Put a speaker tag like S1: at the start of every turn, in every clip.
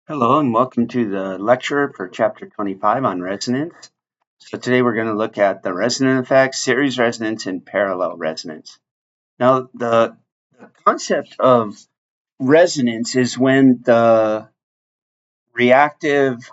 S1: Hello and welcome to the lecture for chapter 25 on resonance. So today we're going to look at the resonant effects, series resonance, and parallel resonance. Now the concept of resonance is when reactive,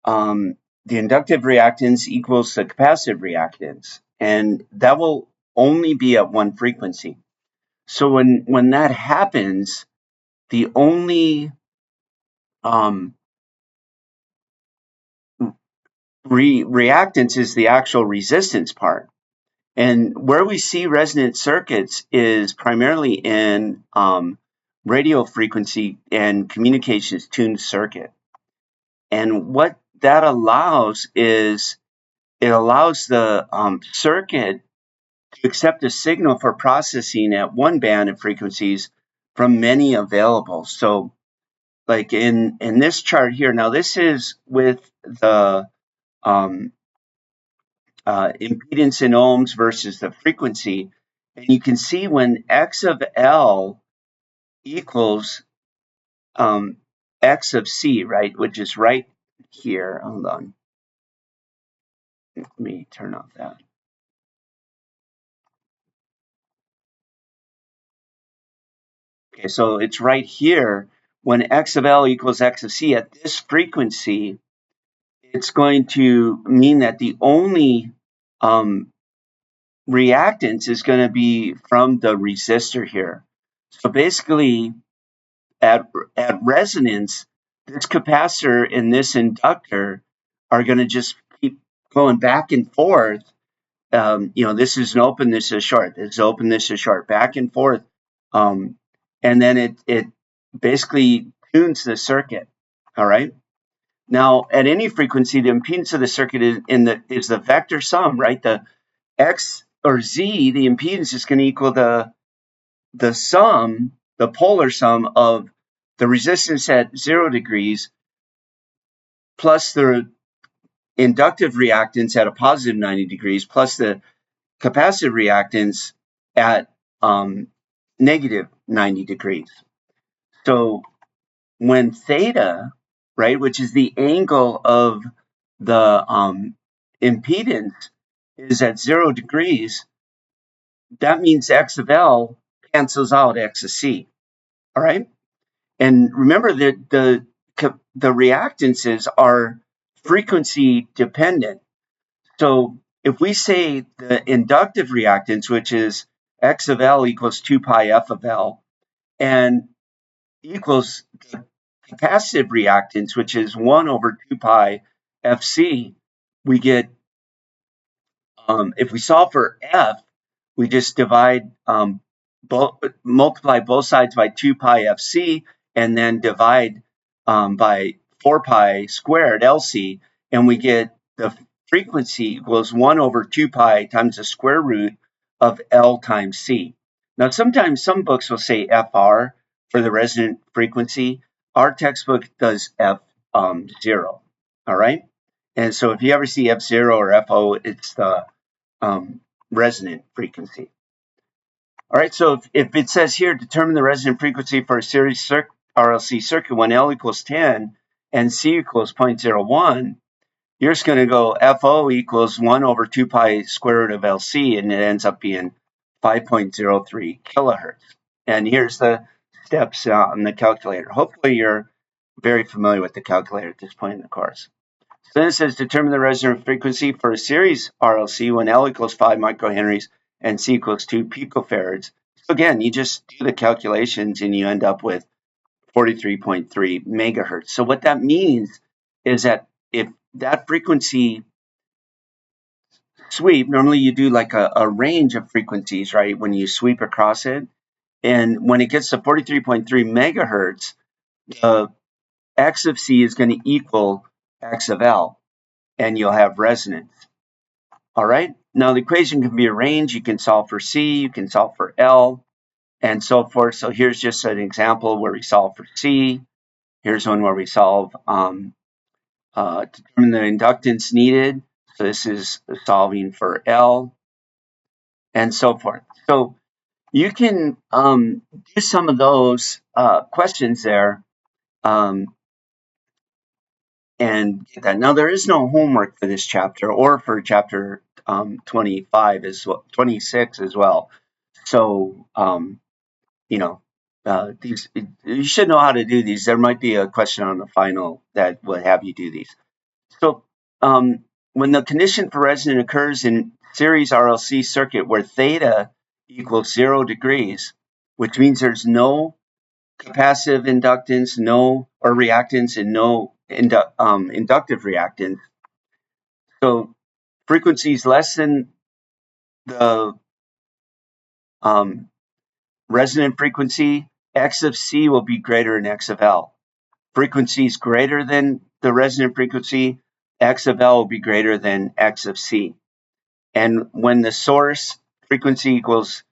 S1: um, the inductive reactance equals the capacitive reactance, and that will only be at one frequency. So when that happens, the only reactance is the actual resistance part. And where we see resonant circuits is primarily in radio frequency and communications tuned circuit. And what that allows is it allows the circuit to accept a signal for processing at one band of frequencies from many available. So like in this chart here, now this is with the um, impedance in ohms versus the frequency. And you can see when X of L equals X of C, right, which is right here. Hold on. Let me turn off that. Okay, so it's right here. When X of L equals X of C at this frequency, it's going to mean that the only reactance is going to be from the resistor here. So basically, at resonance, this capacitor and this inductor are going to just keep going back and forth. This is an open, this is short, this is open, this is short, back and forth. And then it basically tunes the circuit. All right. Now, at any frequency, the impedance of the circuit is the vector sum, right? The X or Z, the impedance is going to equal the sum, the polar sum of the resistance at 0 degrees plus the inductive reactance at a positive 90 degrees plus the capacitive reactance at negative 90 degrees. So when theta, right, which is the angle of the impedance, is at 0 degrees, that means X of L cancels out X of C. All right. And remember that the reactances are frequency dependent. So if we say the inductive reactance, which is X of L equals 2 pi F of L, and equals the capacitive reactance, which is 1 over 2 pi FC, we get, if we solve for F, we just divide, multiply both sides by 2 pi FC, and then divide by 4 pi squared LC, and we get the frequency equals 1 over 2 pi times the square root of L times C. Now, sometimes some books will say FR for the resonant frequency. Our textbook does F0, all right? And so if you ever see F0 or FO, it's the resonant frequency. All right, so if it says here, determine the resonant frequency for a series RLC circuit when L equals 10 and C equals 0.01, you're just going to go FO equals 1 over 2 pi square root of LC, and it ends up being 5.03 kilohertz. And here's the steps on the calculator. Hopefully you're very familiar with the calculator at this point in the course. So then it says determine the resonant frequency for a series RLC when L equals 5 microhenries and C equals 2 picofarads. So again, you just do the calculations and you end up with 43.3 megahertz. So what that means is that if that frequency sweep, normally you do like a range of frequencies, right, when you sweep across it. And when it gets to 43.3 megahertz, the X of C is going to equal X of L, and you'll have resonance. All right. Now the equation can be arranged. You can solve for C, you can solve for L, and so forth. So here's just an example where we solve for C. Here's one where we solve determine the inductance needed. So this is solving for L, and so forth. So you can do some of those questions there. and get that. Now, there is no homework for this chapter or for chapter 25 as well, 26 as well. So, you know, these, you should know how to do these. There might be a question on the final that will have you do these. So, when the condition for resonance occurs in series RLC circuit where theta equals 0 degrees, which means there's no capacitive inductance, no or reactance, and no inductive reactance. So frequency is less than the resonant frequency, X of C will be greater than X of L. Frequency is greater than the resonant frequency, X of L will be greater than X of C. And when the source frequency equals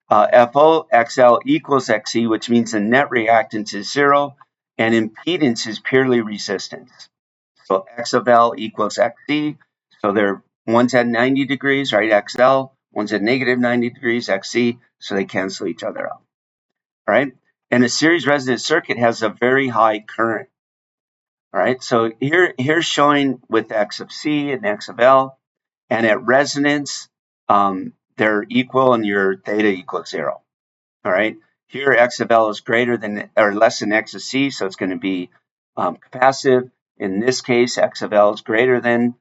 S1: FO, XL equals XC, which means the net reactance is 0 and impedance is purely resistance. So X of L equals XC. So they're one's at 90 degrees, right? XL, one's at negative 90 degrees, XC. So they cancel each other out, right? And a series resonant circuit has a very high current, right? So here's showing with X of C and X of L, and at resonance, they're equal and your theta equals 0, all right? Here, X of L is greater than or less than X of C, so it's going to be capacitive. In this case, X of L is greater than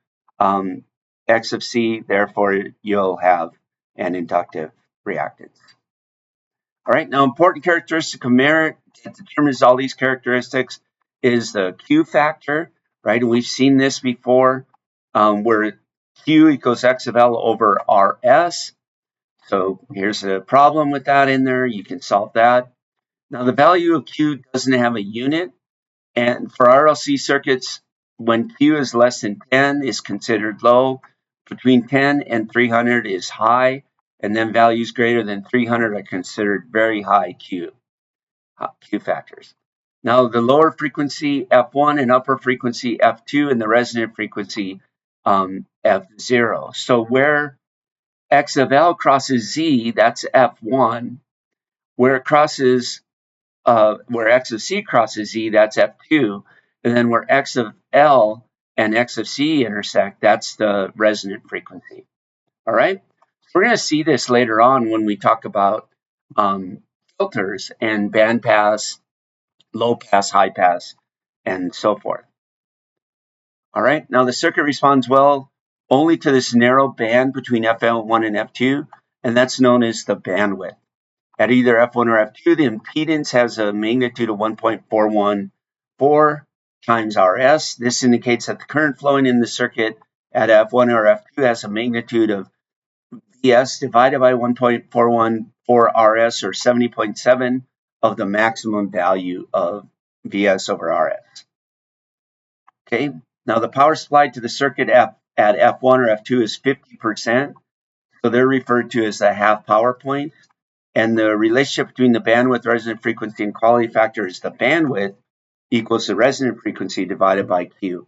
S1: X of C, therefore you'll have an inductive reactance. All right, now important characteristic of merit that determines all these characteristics is the Q factor, right? And we've seen this before where Q equals X of L over RS. So here's a problem with that in there. You can solve that. Now the value of Q doesn't have a unit. And for RLC circuits, when Q is less than 10 is considered low. Between 10 and 300 is high. And then values greater than 300 are considered very high Q factors. Now the lower frequency F1 and upper frequency F2 and the resonant frequency F0. So where X of L crosses Z, that's F1. Where it crosses, where X of C crosses Z, that's F2. And then where X of L and X of C intersect, that's the resonant frequency. All right. So we're going to see this later on when we talk about filters and band pass, low pass, high pass, and so forth. All right. Now the circuit responds well only to this narrow band between F1 and F2, and that's known as the bandwidth. At either F1 or F2, the impedance has a magnitude of 1.414 times Rs. This indicates that the current flowing in the circuit at F1 or F2 has a magnitude of Vs divided by 1.414 Rs, or 70.7 of the maximum value of Vs over Rs. Okay, now the power supplied to the circuit at F1 or F2 is 50%, so they're referred to as the half power point. And the relationship between the bandwidth, resonant frequency, and quality factor is the bandwidth equals the resonant frequency divided by Q.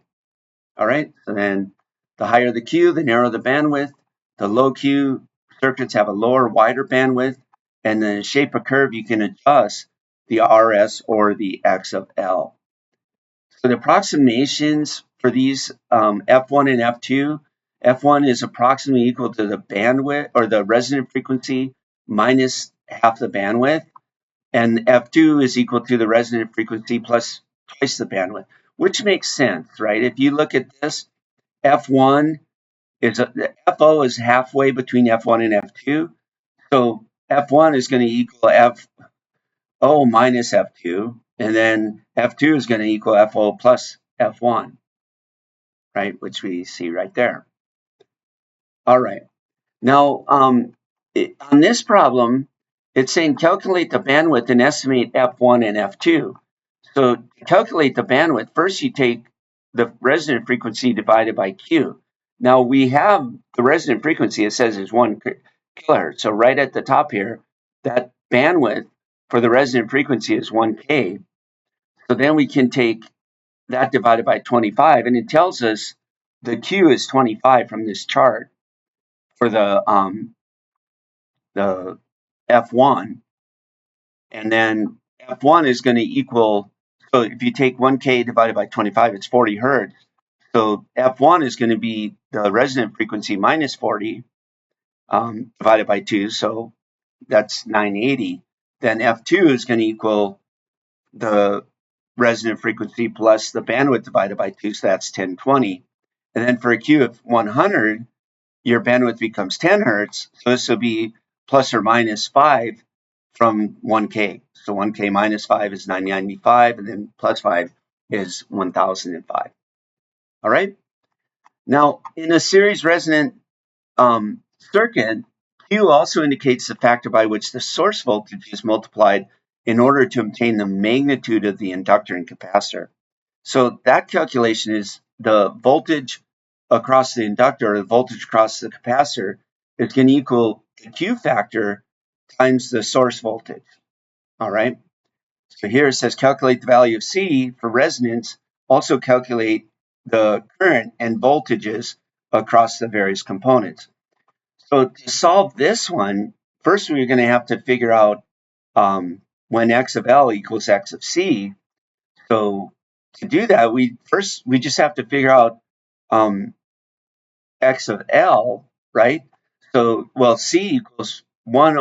S1: All right, so then the higher the Q, the narrower the bandwidth. The low Q circuits have a lower, wider bandwidth, and the shape of curve you can adjust the RS or the X of L. So the approximations for these F1 and F2, F1 is approximately equal to the bandwidth or the resonant frequency minus half the bandwidth, and F2 is equal to the resonant frequency plus twice the bandwidth, which makes sense, right? If you look at this, F1 is FO is halfway between F1 and F2, so F1 is going to equal FO minus F2, and then F2 is going to equal FO plus F1, right? Which we see right there. All right. Now, on this problem, it's saying calculate the bandwidth and estimate F1 and F2. So to calculate the bandwidth, first you take the resonant frequency divided by Q. Now we have the resonant frequency, it says is 1 kilohertz. So right at the top here, that bandwidth for the resonant frequency is 1K. So then we can take that divided by 25, and it tells us the Q is 25 from this chart for the F1, and then F1 is going to equal, so if you take 1K divided by 25, it's 40 hertz. So F1 is going to be the resonant frequency minus 40 divided by 2, so that's 980. Then F2 is going to equal the resonant frequency plus the bandwidth divided by 2, so that's 1020. And then for a Q of 100, your bandwidth becomes 10 hertz, so this will be plus or minus 5 from 1K. So 1K minus 5 is 995, and then plus 5 is 1005. All right? Now, in a series resonant circuit, Q also indicates the factor by which the source voltage is multiplied in order to obtain the magnitude of the inductor and capacitor. So that calculation is the voltage across the inductor, or the voltage across the capacitor, is going to equal the Q factor times the source voltage. All right. So here it says calculate the value of C for resonance. Also calculate the current and voltages across the various components. So to solve this one, first we're going to have to figure out when X of L equals X of C. So to do that, we just have to figure out X of L, right? So, well, C equals 1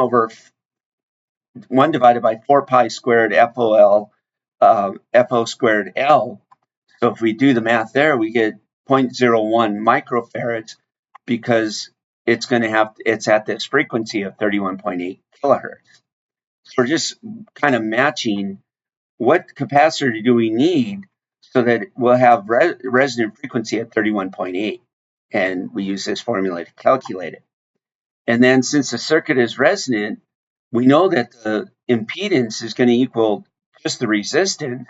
S1: divided by 4 pi squared FO squared L. So if we do the math there, we get 0.01 microfarads because it's at this frequency of 31.8 kilohertz. So we're just kind of matching what capacitor do we need so that we'll have resonant frequency at 31.8. And we use this formula to calculate it. And then since the circuit is resonant, we know that the impedance is going to equal just the resistance.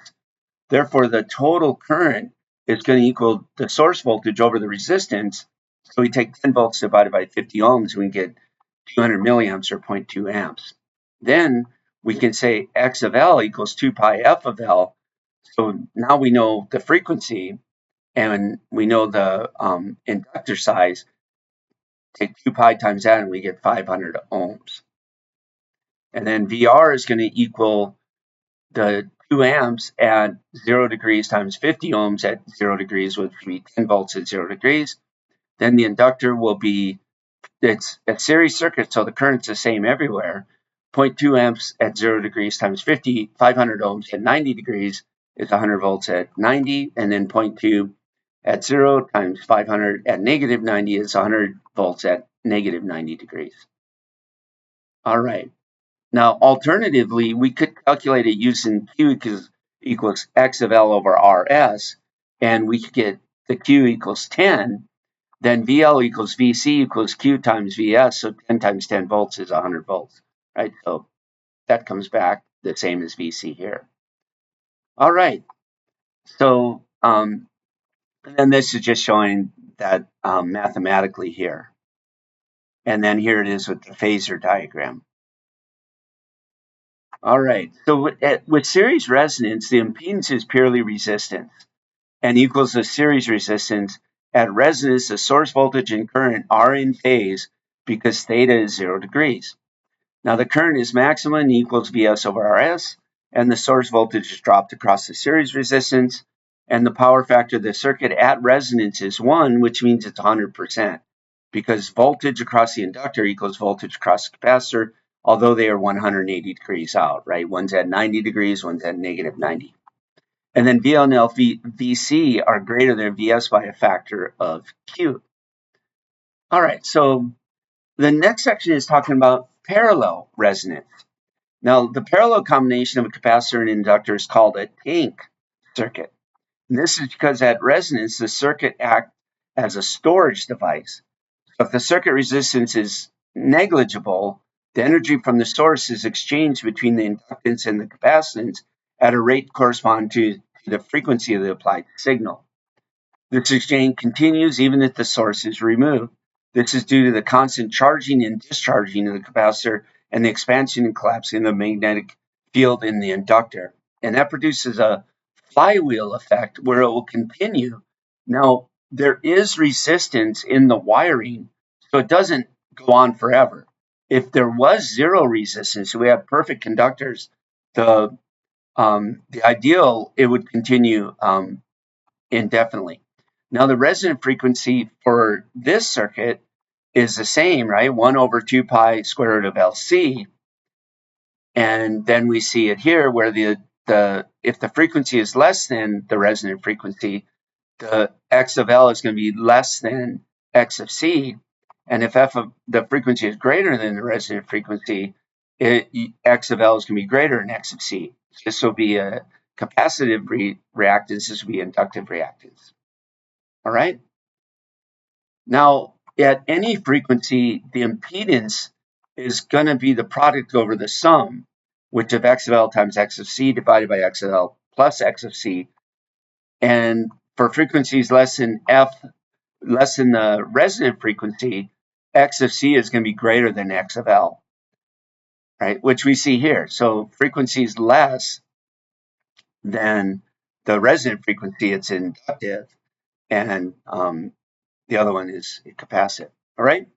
S1: Therefore, the total current is going to equal the source voltage over the resistance. So we take 10 volts divided by 50 ohms, and we get 200 milliamps or 0.2 amps. Then we can say X of L equals 2 pi F of L. So now we know the frequency and we know the inductor size. Take 2 pi times that and we get 500 ohms. And then VR is going to equal the 2 amps at 0 degrees times 50 ohms at 0 degrees, which would be 10 volts at 0 degrees. Then the inductor will be, it's a series circuit, so the current's the same everywhere. 0.2 amps at 0 degrees times 50, 500 ohms at 90 degrees is 100 volts at 90, and then 0.2 at 0 times 500 at negative 90 is 100 volts at negative 90 degrees. All right. Now, alternatively, we could calculate it using Q equals X of L over RS, and we could get the Q equals 10. Then VL equals VC equals Q times VS, so 10 times 10 volts is 100 volts, right? So that comes back the same as VC here. All right. So, and then this is just showing that mathematically here. And then here it is with the phasor diagram. All right, so with series resonance, the impedance is purely resistance and equals the series resistance. At resonance, the source voltage and current are in phase because theta is 0 degrees. Now the current is maximum and equals Vs over Rs, and the source voltage is dropped across the series resistance, and the power factor of the circuit at resonance is 1, which means it's 100%, because voltage across the inductor equals voltage across the capacitor, although they are 180 degrees out, right? One's at 90 degrees, one's at negative 90. And then VL and VC are greater than Vs by a factor of Q. All right, so the next section is talking about parallel resonance. Now, the parallel combination of a capacitor and inductor is called a tank circuit. And this is because at resonance, the circuit acts as a storage device. So if the circuit resistance is negligible, the energy from the source is exchanged between the inductance and the capacitance at a rate corresponding to the frequency of the applied signal. This exchange continues even if the source is removed. This is due to the constant charging and discharging of the capacitor and the expansion and collapsing of the magnetic field in the inductor. And that produces a flywheel effect where it will continue. Now, there is resistance in the wiring, so it doesn't go on forever. If there was zero resistance, so we have perfect conductors, the ideal, it would continue indefinitely. Now the resonant frequency for this circuit is the same, right? 1 over 2 pi square root of LC. And then we see it here where if the frequency is less than the resonant frequency, the x of L is going to be less than x of C. And if f of the frequency is greater than the resonant frequency, x of L is going to be greater than x of C. This will be a capacitive reactance. This will be inductive reactance. All right. Now, at any frequency, the impedance is going to be the product over the sum, which of x of L times x of C divided by x of L plus x of C. And for frequencies less than the resonant frequency, x of C is going to be greater than x of L, right? Which we see here. So frequencies less than the resonant frequency, it's inductive, and the other one is capacitive. All right.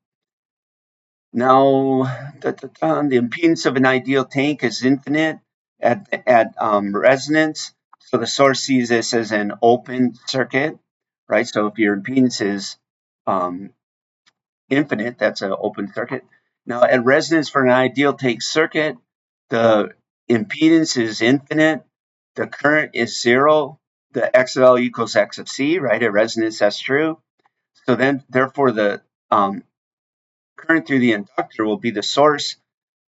S1: Now, the impedance of an ideal tank is infinite at resonance. So the source sees this as an open circuit, right? So if your impedance is infinite, that's an open circuit. Now, at resonance for an ideal tank circuit, the impedance is infinite. The current is 0. The x of L equals x of C, right? At resonance, that's true. So then, therefore, the current through the inductor will be the source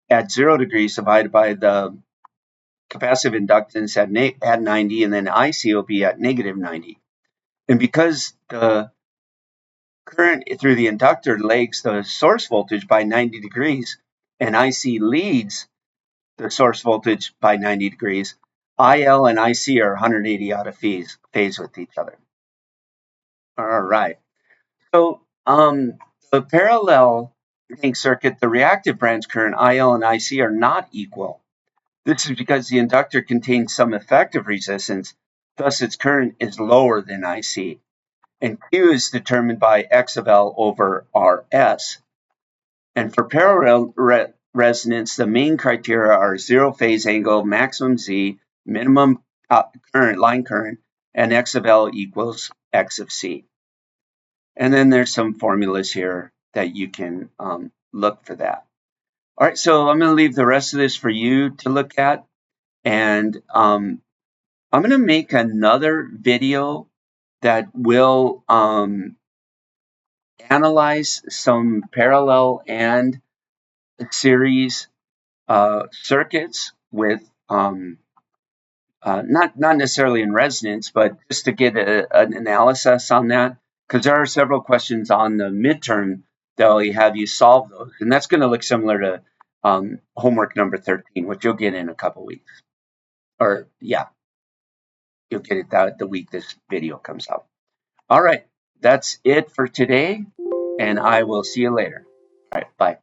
S1: at 0 degrees divided by the capacitive inductance at 90, and then IC will be at negative 90. And because the current through the inductor lags the source voltage by 90 degrees, and IC leads the source voltage by 90 degrees, IL and IC are 180 out of phase with each other. All right. So the parallel tank circuit, the reactive branch current IL and IC are not equal. This is because the inductor contains some effective resistance, thus its current is lower than IC. And Q is determined by X of L over RS. And for parallel resonance, the main criteria are 0 phase angle, maximum Z, minimum current, line current, and X of L equals X of C. And then there's some formulas here that you can look for that. All right, so I'm going to leave the rest of this for you to look at. And I'm going to make another video that will analyze some parallel and series circuits with not necessarily in resonance, but just to get an analysis on that, because there are several questions on the midterm that will have you solve those, and that's going to look similar to homework number 13, which you'll get in a couple weeks. Or yeah, you'll get it the week this video comes out. All right, that's it for today, and I will see you later. All right, bye.